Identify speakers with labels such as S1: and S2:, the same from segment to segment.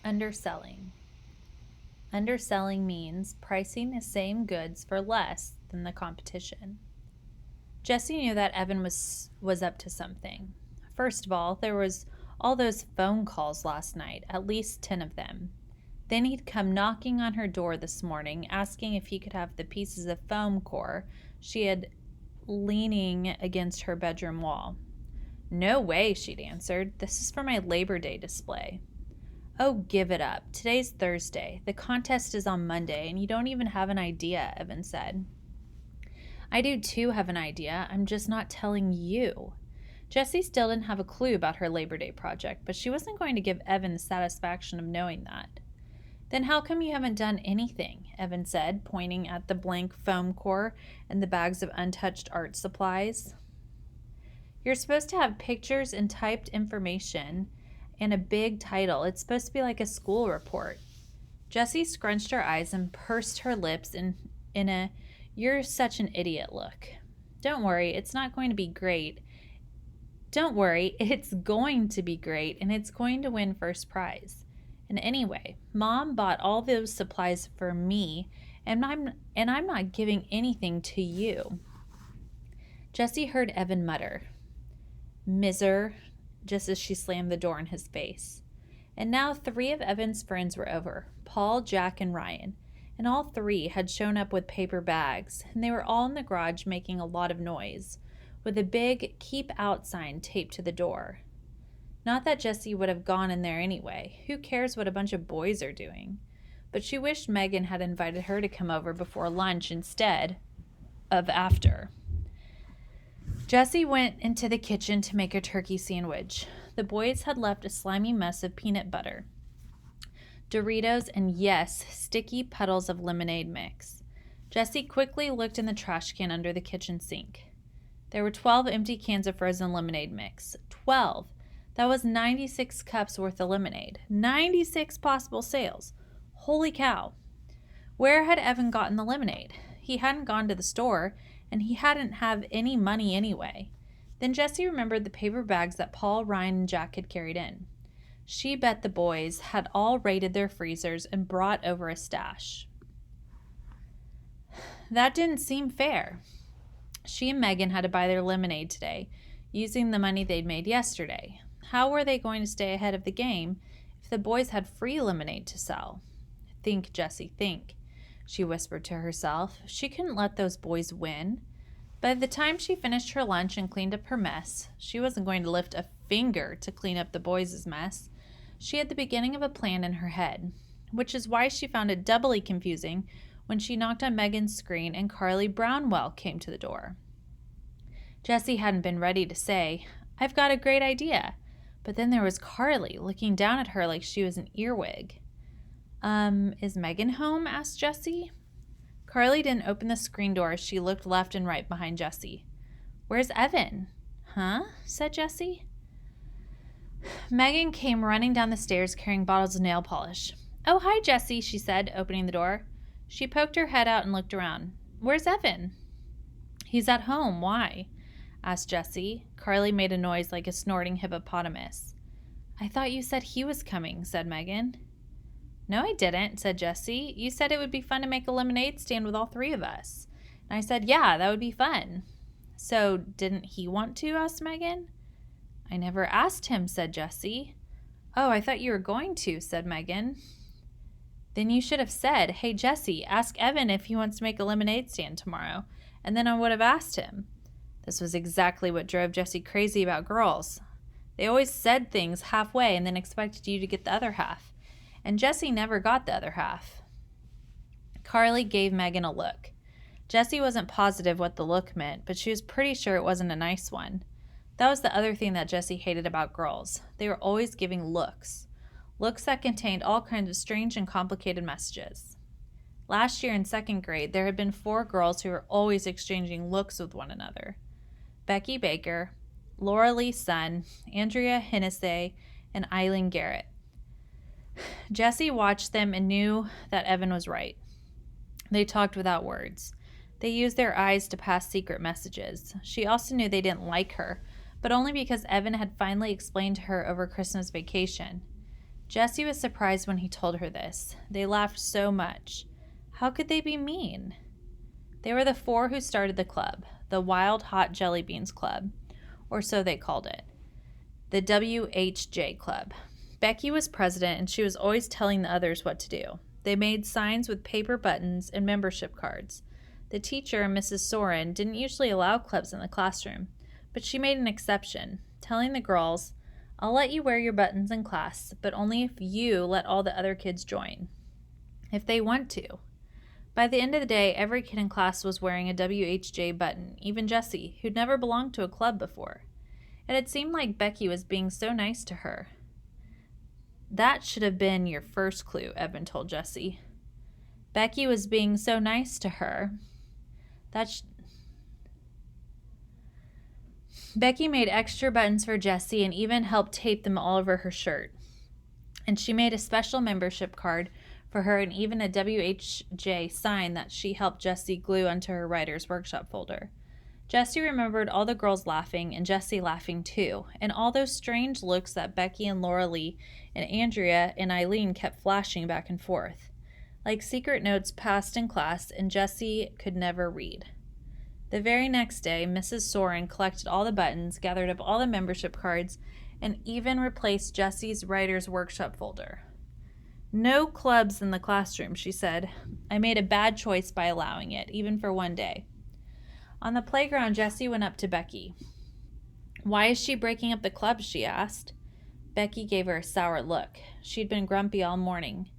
S1: Underselling. Underselling means pricing the same goods for less than the competition. Jesse knew that Evan was up to something. First of all, there was all those phone calls last night, at least 10 of them. Then he'd come knocking on her door this morning, asking if he could have the pieces of foam core she had leaning against her bedroom wall. No way, she'd answered. This is for my Labor Day display. Oh, give it up. Today's Thursday. The contest is on Monday, and you don't even have an idea, Evan said. I do too have an idea. I'm just not telling you. Jessie still didn't have a clue about her Labor Day project, but she wasn't going to give Evan the satisfaction of knowing that. Then how come you haven't done anything? Evan said, pointing at the blank foam core and the bags of untouched art supplies. You're supposed to have pictures and typed information and a big title. It's supposed to be like a school report. Jessie scrunched her eyes and pursed her lips in a "you're such an idiot" look. Don't worry, it's not going to be great. Don't worry, it's going to be great, and it's going to win first prize. And anyway, Mom bought all those supplies for me, and I'm not giving anything to you. Jessie heard Evan mutter, "Miser," just as she slammed the door in his face. And now 3 of Evan's friends were over, Paul, Jack, and Ryan, and all 3 had shown up with paper bags, and they were all in the garage making a lot of noise, with a big "Keep Out" sign taped to the door. Not that Jessie would have gone in there anyway. Who cares what a bunch of boys are doing? But she wished Megan had invited her to come over before lunch instead of after. Jessie went into the kitchen to make a turkey sandwich. The boys had left a slimy mess of peanut butter, Doritos, and yes, sticky puddles of lemonade mix. Jessie quickly looked in the trash can under the kitchen sink. There were 12 empty cans of frozen lemonade mix. 12! That was 96 cups worth of lemonade. 96 possible sales. Holy cow. Where had Evan gotten the lemonade? He hadn't gone to the store, and he hadn't have any money anyway. Then Jessie remembered the paper bags that Paul, Ryan, and Jack had carried in. She bet the boys had all raided their freezers and brought over a stash. That didn't seem fair. She and Megan had to buy their lemonade today, using the money they'd made yesterday. How were they going to stay ahead of the game if the boys had free lemonade to sell? Think, Jessie, think, she whispered to herself. She couldn't let those boys win. By the time she finished her lunch and cleaned up her mess, she wasn't going to lift a finger to clean up the boys' mess. She had the beginning of a plan in her head, which is why she found it doubly confusing when she knocked on Megan's screen and Carly Brownwell came to the door. Jessie hadn't been ready to say, "I've got a great idea," but then there was Carly looking down at her like she was an earwig. Is Megan home?" asked Jessie. Carly didn't open the screen door as she looked left and right behind Jessie. "Where's Evan?" "Huh?" said Jessie. Megan came running down the stairs carrying bottles of nail polish. "Oh, hi, Jessie," she said, opening the door. She poked her head out and looked around. "Where's Evan?" "He's at home. Why?" asked Jessie. Carly made a noise like a snorting hippopotamus. "I thought you said he was coming," said Megan. "No, I didn't," said Jessie. "You said it would be fun to make a lemonade stand with all 3 of us." And I said, "Yeah, that would be fun." "So didn't he want to?" asked Megan. "I never asked him," said Jessie. "Oh, I thought you were going to," said Megan. "Then you should have said, 'Hey, Jessie, ask Evan if he wants to make a lemonade stand tomorrow.' And then I would have asked him." This was exactly what drove Jessie crazy about girls. They always said things halfway and then expected you to get the other half. And Jessie never got the other half. Carly gave Megan a look. Jessie wasn't positive what the look meant, but she was pretty sure it wasn't a nice one. That was the other thing that Jessie hated about girls. They were always giving looks. Looks that contained all kinds of strange and complicated messages. Last year in 2nd grade, there had been 4 girls who were always exchanging looks with one another. Becky Baker, Laura Lee Sun, Andrea Hennessey, and Eileen Garrett. Jessie watched them and knew that Evan was right. They talked without words. They used their eyes to pass secret messages. She also knew they didn't like her, but only because Evan had finally explained to her over Christmas vacation. Jessie was surprised when he told her this. They laughed so much. How could they be mean? They were the four who started the club, the Wild Hot Jelly Beans Club, or so they called it, the WHJ Club. Becky was president, and she was always telling the others what to do. They made signs with paper buttons and membership cards. The teacher, Mrs. Soren, didn't usually allow clubs in the classroom, but she made an exception, telling the girls, "I'll let you wear your buttons in class, but only if you let all the other kids join, if they want to." By the end of the day, every kid in class was wearing a WHJ button, even Jessie, who'd never belonged to a club before. It had seemed like Becky was being so nice to her. "That should have been your first clue," Evan told Jessie. Becky was being so nice to her. Becky made extra buttons for Jessie and even helped tape them all over her shirt. And she made a special membership card for her and even a WHJ sign that she helped Jessie glue onto her writer's workshop folder. Jessie remembered all the girls laughing and Jessie laughing too, and all those strange looks that Becky and Laura Lee and Andrea and Eileen kept flashing back and forth, like secret notes passed in class and Jessie could never read. The very next day, Mrs. Soren collected all the buttons, gathered up all the membership cards, and even replaced Jessie's writer's workshop folder. "No clubs in the classroom," she said. "I made a bad choice by allowing it, even for one day." On the playground, Jessie went up to Becky. "Why is she breaking up the club?" she asked. Becky gave her a sour look. She'd been grumpy all morning.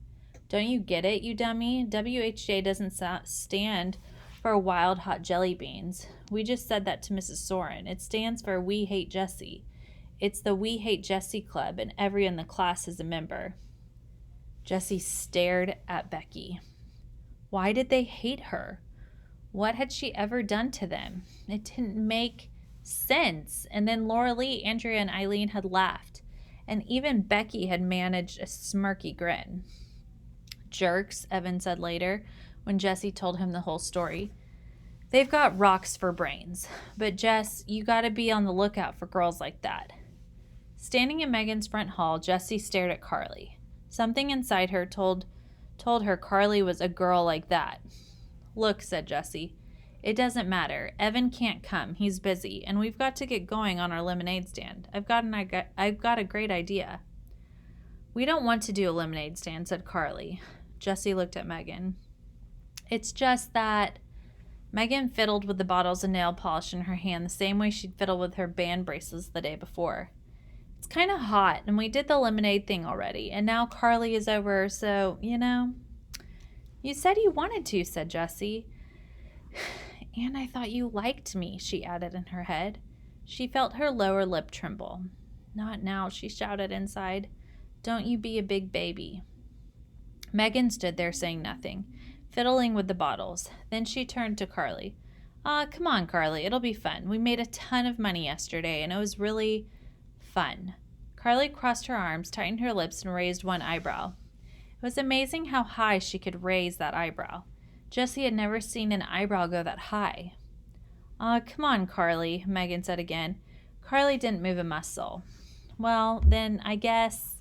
S1: "Don't you get it, you dummy? WHJ doesn't stand for Wild Hot Jelly Beans. We just said that to Mrs. Soren. It stands for We Hate Jessie. It's the We Hate Jessie Club, and everyone in the class is a member." Jessie stared at Becky. Why did they hate her? What had she ever done to them? It didn't make sense. And then Laura Lee, Andrea, and Eileen had laughed. And even Becky had managed a smirky grin. "Jerks," Evan said later, when Jessie told him the whole story. "They've got rocks for brains. But Jess, you gotta be on the lookout for girls like that." Standing in Megan's front hall, Jessie stared at Carly. Something inside her told her Carly was a girl like that. "Look," said Jessie, "it doesn't matter. Evan can't come. He's busy, and we've got to get going on our lemonade stand. I've got a great idea." "We don't want to do a lemonade stand," said Carly. Jessie looked at Megan. "It's just that..." Megan fiddled with the bottles of nail polish in her hand the same way she'd fiddled with her band bracelets the day before. "It's kind of hot, and we did the lemonade thing already, and now Carly is over, so, you know." "You said you wanted to," said Jessie. "And I thought you liked me," she added in her head. She felt her lower lip tremble. "Not now," she shouted inside. "Don't you be a big baby." Megan stood there saying nothing, fiddling with the bottles. Then she turned to Carly. Come on, Carly, it'll be fun. We made a ton of money yesterday, and it was really fun." Carly crossed her arms, tightened her lips, and raised one eyebrow. It was amazing how high she could raise that eyebrow. Jessie had never seen an eyebrow go that high. Come on, Carly," Megan said again. Carly didn't move a muscle. "Well, then, I guess..."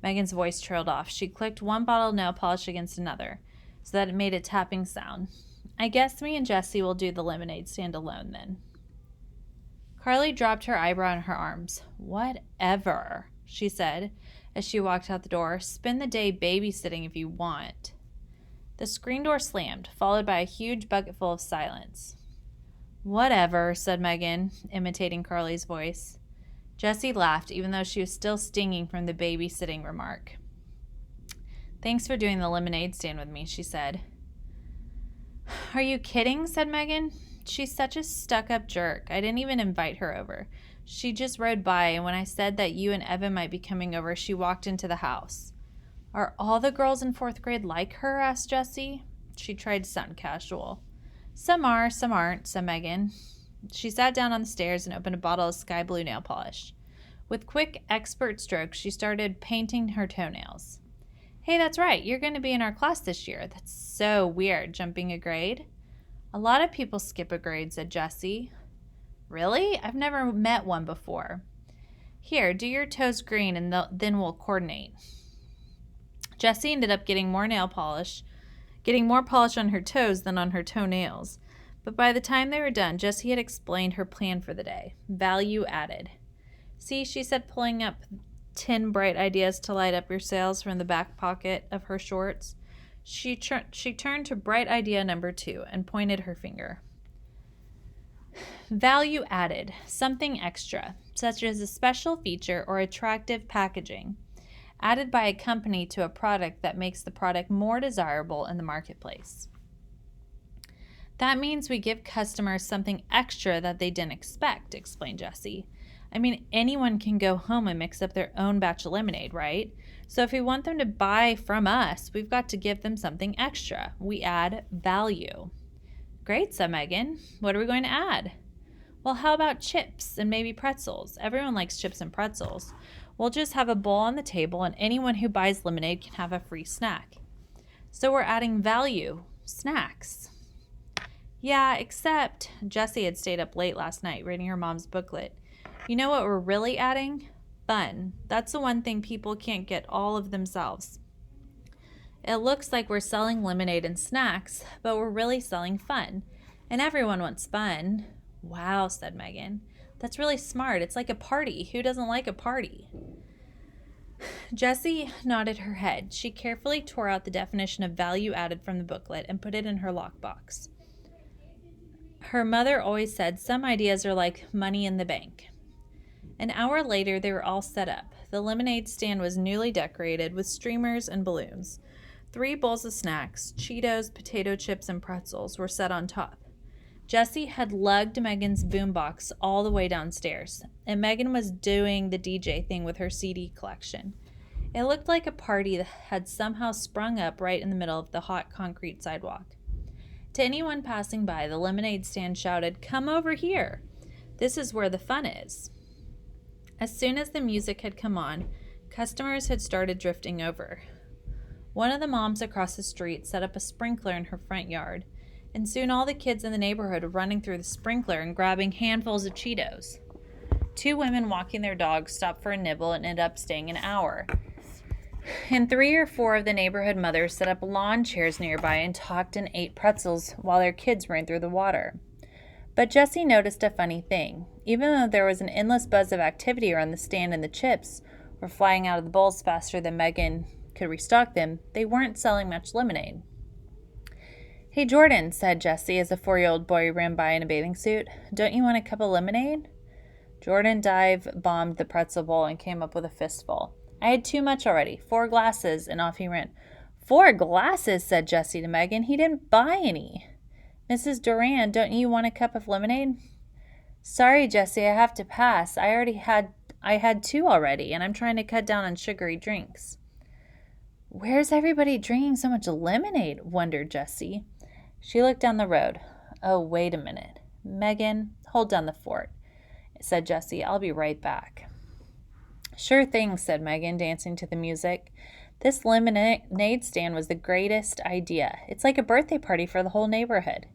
S1: Megan's voice trailed off. She clicked one bottle of nail polish against another, so that it made a tapping sound. "I guess me and Jessie will do the lemonade stand alone, then." Carly dropped her eyebrow in her arms. "Whatever," she said as she walked out the door. "Spend the day babysitting if you want." The screen door slammed, followed by a huge bucketful of silence. "Whatever," said Megan, imitating Carly's voice. Jessie laughed, even though she was still stinging from the babysitting remark. "Thanks for doing the lemonade stand with me," she said. "Are you kidding?" said Megan. "She's such a stuck-up jerk. I didn't even invite her over. She just rode by, and when I said that you and Evan might be coming over, she walked into the house." "Are all the girls in 4th grade like her?" asked Jessie. She tried to sound casual. "Some are, some aren't," said Megan. She sat down on the stairs and opened a bottle of sky blue nail polish. With quick, expert strokes, she started painting her toenails. "Hey, that's right. You're going to be in our class this year. That's so weird, jumping a grade." "A lot of people skip a grade," said Jessie. "Really? I've never met one before." "Here, do your toes green and then we'll coordinate." Jessie ended up getting more polish on her toes than on her toenails. But by the time they were done, Jessie had explained her plan for the day. Value added. See, she said, pulling up 10 bright ideas to light up your sails from the back pocket of her shorts. She turned to bright idea number 2 and pointed her finger. Value added, something extra, such as a special feature or attractive packaging, added by a company to a product that makes the product more desirable in the marketplace. That means we give customers something extra that they didn't expect, explained Jessie. I mean, anyone can go home and mix up their own batch of lemonade, right? So if we want them to buy from us, we've got to give them something extra. We add value. Great, said Megan. What are we going to add? Well, how about chips and maybe pretzels? Everyone likes chips and pretzels. We'll just have a bowl on the table, and anyone who buys lemonade can have a free snack. So we're adding value, snacks. Yeah, except Jessie had stayed up late last night reading her mom's booklet. You know what we're really adding? Fun. That's the one thing people can't get all of themselves. It looks like we're selling lemonade and snacks, but we're really selling fun. And everyone wants fun. Wow, said Megan. That's really smart. It's like a party. Who doesn't like a party? Jessie nodded her head. She carefully tore out the definition of value added from the booklet and put it in her lockbox. Her mother always said some ideas are like money in the bank. An hour later, they were all set up. The lemonade stand was newly decorated with streamers and balloons. 3 bowls of snacks, Cheetos, potato chips, and pretzels were set on top. Jessie had lugged Megan's boombox all the way downstairs, and Megan was doing the DJ thing with her CD collection. It looked like a party that had somehow sprung up right in the middle of the hot concrete sidewalk. To anyone passing by, the lemonade stand shouted, "Come over here! This is where the fun is." As soon as the music had come on, customers had started drifting over. One of the moms across the street set up a sprinkler in her front yard, and soon all the kids in the neighborhood were running through the sprinkler and grabbing handfuls of Cheetos. 2 women walking their dogs stopped for a nibble and ended up staying an hour. And 3 or 4 of the neighborhood mothers set up lawn chairs nearby and talked and ate pretzels while their kids ran through the water. But Jessie noticed a funny thing. Even though there was an endless buzz of activity around the stand and the chips were flying out of the bowls faster than Megan could restock them, they weren't selling much lemonade. "Hey, Jordan," said Jessie as a 4-year-old boy ran by in a bathing suit. "Don't you want a cup of lemonade?" Jordan dive-bombed the pretzel bowl and came up with a fistful. "I had too much already. 4 glasses, and off he ran. 4 glasses, said Jessie to Megan. He didn't buy any. "Mrs. Duran, don't you want a cup of lemonade?" "Sorry, Jessie, I have to pass. I had 2 already, and I'm trying to cut down on sugary drinks." "Where's everybody drinking so much lemonade?" wondered Jessie. She looked down the road. "Oh, wait a minute. Megan, hold down the fort," said Jessie. "I'll be right back." "Sure thing," said Megan, dancing to the music. This lemonade stand was the greatest idea. It's like a birthday party for the whole neighborhood.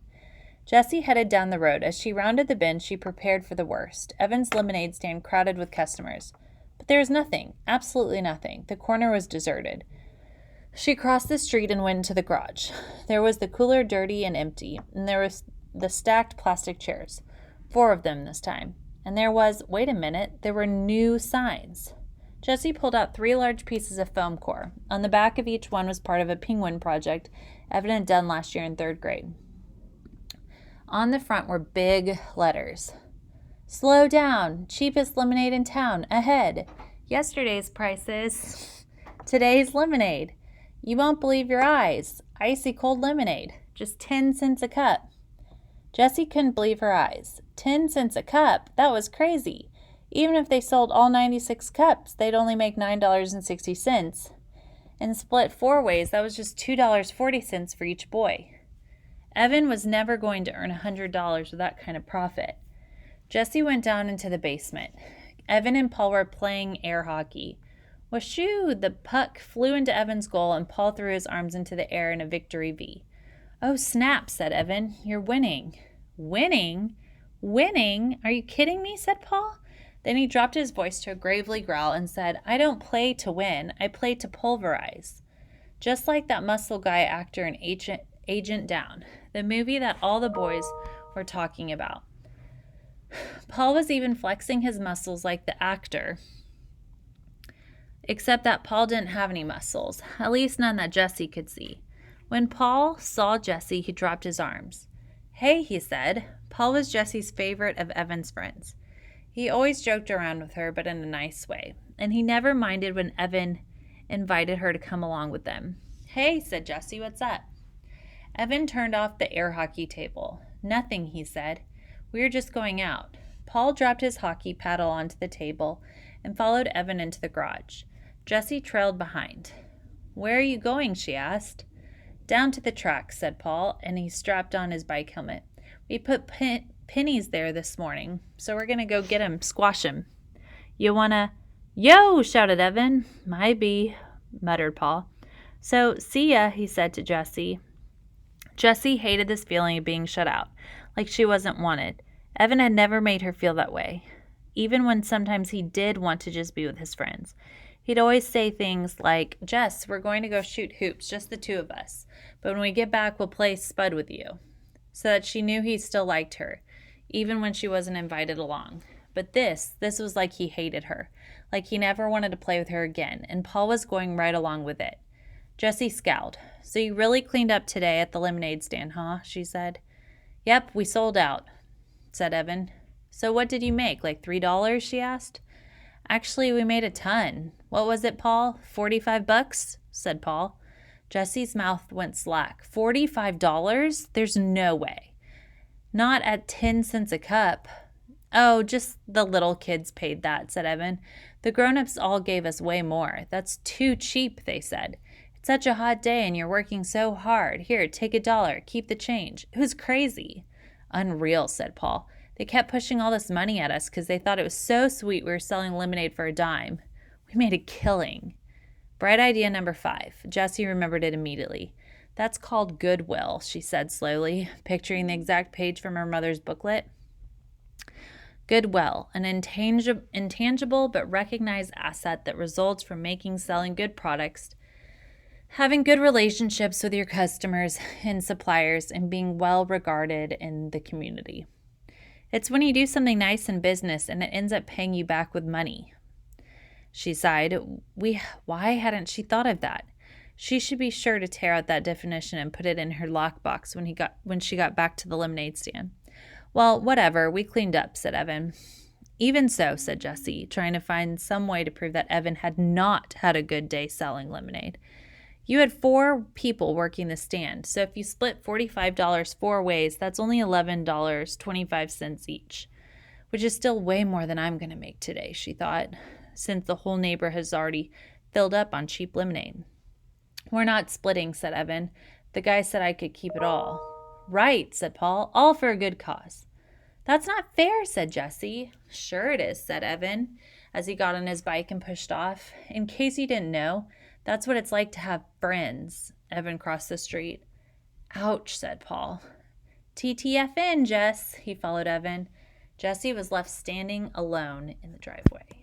S1: Jessie headed down the road. As she rounded the bend, she prepared for the worst. Evan's lemonade stand crowded with customers. But there was nothing, absolutely nothing. The corner was deserted. She crossed the street and went into the garage. There was the cooler dirty and empty, and there was the stacked plastic chairs. 4 of them this time. And there were new signs. Jessie pulled out 3 large pieces of foam core. On the back of each one was part of a penguin project Evan had done last year in 3rd grade. On the front were big letters. "Slow down. Cheapest lemonade in town. Ahead. Yesterday's prices. Today's lemonade. You won't believe your eyes. Icy cold lemonade. Just 10 cents a cup." Jessie couldn't believe her eyes. 10 cents a cup? That was crazy. Even if they sold all 96 cups, they'd only make $9.60. And split 4 ways, that was just $2.40 for each boy. Evan was never going to earn $100 with that kind of profit. Jessie went down into the basement. Evan and Paul were playing air hockey. Washoo! The puck flew into Evan's goal, and Paul threw his arms into the air in a victory V. "Oh, snap," said Evan. "You're winning." "Winning? Winning? Are you kidding me?" said Paul. Then he dropped his voice to a gravely growl and said, "I don't play to win. I play to pulverize." Just like that muscle guy actor in Agent Down, the movie that all the boys were talking about. Paul was even flexing his muscles like the actor, except that Paul didn't have any muscles, at least none that Jesse could see. When Paul saw Jesse, he dropped his arms. "Hey," he said. Paul was Jesse's favorite of Evan's friends. He always joked around with her, but in a nice way, and he never minded when Evan invited her to come along with them. "Hey," said Jesse, "what's up?" Evan turned off the air hockey table. "Nothing," he said. "We were just going out." Paul dropped his hockey paddle onto the table and followed Evan into the garage. Jessie trailed behind. "Where are you going?" she asked. "Down to the track," said Paul, and he strapped on his bike helmet. "We put pennies there this morning, so we're going to go get 'em, squash 'em. You want to—" "Yo!" shouted Evan. "Might be," muttered Paul. "So, see ya," he said to Jessie. Jessie hated this feeling of being shut out, like she wasn't wanted. Evan had never made her feel that way, even when sometimes he did want to just be with his friends. He'd always say things like, "Jess, we're going to go shoot hoops, just the two of us. But when we get back, we'll play Spud with you." So that she knew he still liked her, even when she wasn't invited along. But this was like he hated her, like he never wanted to play with her again, and Paul was going right along with it. Jessie scowled. "So you really cleaned up today at the lemonade stand, huh?" she said. "Yep, we sold out," said Evan. "So what did you make, like $3? she asked. "Actually, we made a ton. What was it, Paul? $45? said Paul. Jessie's mouth went slack. $45? There's no way. Not at 10 cents a cup. "Oh, just the little kids paid that," said Evan. "The grown-ups all gave us way more. That's too cheap," they said. "It's such a hot day and you're working so hard. Here, take $1. Keep the change." It was crazy. "Unreal," said Paul. "They kept pushing all this money at us because they thought it was so sweet we were selling lemonade for a dime. We made a killing." Bright idea number 5. Jessie remembered it immediately. "That's called goodwill," she said slowly, picturing the exact page from her mother's booklet. Goodwill, an intangible but recognized asset that results from selling good products, having good relationships with your customers and suppliers, and being well regarded in the community. It's when you do something nice in business and it ends up paying you back with money. She sighed. Why hadn't she thought of that? She should be sure to tear out that definition and put it in her lockbox when she got back to the lemonade stand. "Well, whatever, we cleaned up," said Evan. "Even so," said Jessie, trying to find some way to prove that Evan had not had a good day selling lemonade. "You had 4 people working the stand, so if you split $45 4 ways, that's only $11.25 each, which is still way more than I'm going to make today," she thought, since the whole neighbor has already filled up on cheap lemonade. "We're not splitting," said Evan. "The guy said I could keep it all." "Right," said Paul. "All for a good cause." "That's not fair," said Jessie. "Sure it is," said Evan, as he got on his bike and pushed off. "In case you didn't know, that's what it's like to have friends." Evan crossed the street. "Ouch," said Paul. "TTFN, Jess." He followed Evan. Jessie was left standing alone in the driveway.